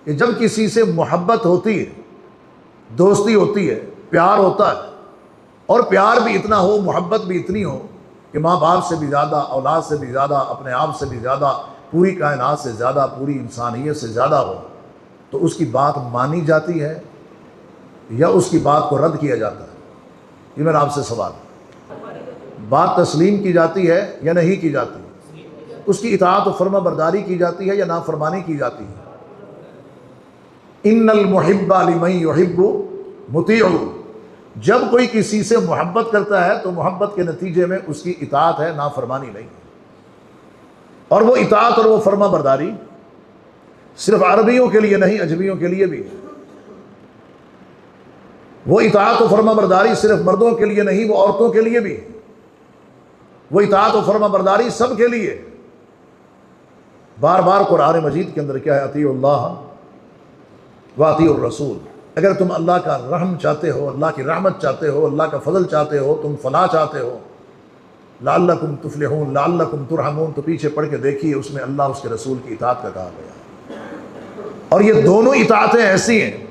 کہ جب کسی سے محبت ہوتی ہے، دوستی ہوتی ہے، پیار ہوتا ہے، اور پیار بھی اتنا ہو، محبت بھی اتنی ہو کہ ماں باپ سے بھی زیادہ، اولاد سے بھی زیادہ، اپنے آپ سے بھی زیادہ، پوری کائنات سے زیادہ، پوری انسانیت سے زیادہ ہو، تو اس کی بات مانی جاتی ہے یا اس کی بات کو رد کیا جاتا ہے؟ یہ میرا آپ سے سوال ہے۔ بات تسلیم کی جاتی ہے یا نہیں کی جاتی؟ اس کی اطاعت و فرما برداری کی جاتی ہے یا نافرمانی کی جاتی ہے؟ ان المحب لمن یحب مطیع، جب کوئی کسی سے محبت کرتا ہے تو محبت کے نتیجے میں اس کی اطاعت ہے، نافرمانی نہیں۔ اور وہ اطاعت اور وہ فرما برداری صرف عربیوں کے لیے نہیں، اجمیوں کے لیے بھی ہے۔ وہ اطاعت و فرما برداری صرف مردوں کے لیے نہیں، وہ عورتوں کے لیے بھی ہے۔ وہ اطاعت و فرما برداری سب کے لیے۔ بار بار قرآن مجید کے اندر کیا ہے؟ اطیعوا اللہ واطیعوا الرسول۔ اگر تم اللہ کا رحم چاہتے ہو، اللہ کی رحمت چاہتے ہو، اللہ کا فضل چاہتے ہو، تم فلاح چاہتے ہو، لعلکم تفلحون، لعلکم ترحمون، تو پیچھے پڑھ کے دیکھیے، اس میں اللہ اس کے رسول کی اطاعت کا کہا گیا۔ اور یہ دونوں اطاعتیں ایسی ہیں،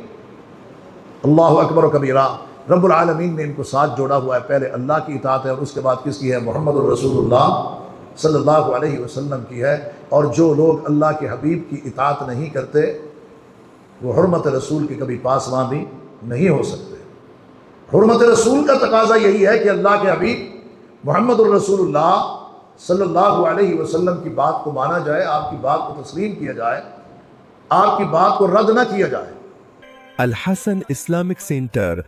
اللہ اکبر و کبیرہ، رب العالمین نے ان کو ساتھ جوڑا ہوا ہے۔ پہلے اللہ کی اطاعت ہے اور اس کے بعد کس کی ہے؟ محمد الرسول اللہ صلی اللہ علیہ وسلم کی ہے۔ اور جو لوگ اللہ کے حبیب کی اطاعت نہیں کرتے وہ حرمت رسول کے کبھی پاسباں بھی نہیں ہو سکتے۔ حرمت رسول کا تقاضا یہی ہے کہ اللہ کے حبیب محمد الرسول اللہ صلی اللہ علیہ وسلم کی بات کو مانا جائے، آپ کی بات کو تسلیم کیا جائے، آپ کی بات کو رد نہ کیا جائے۔ الحسن اسلامک سینٹر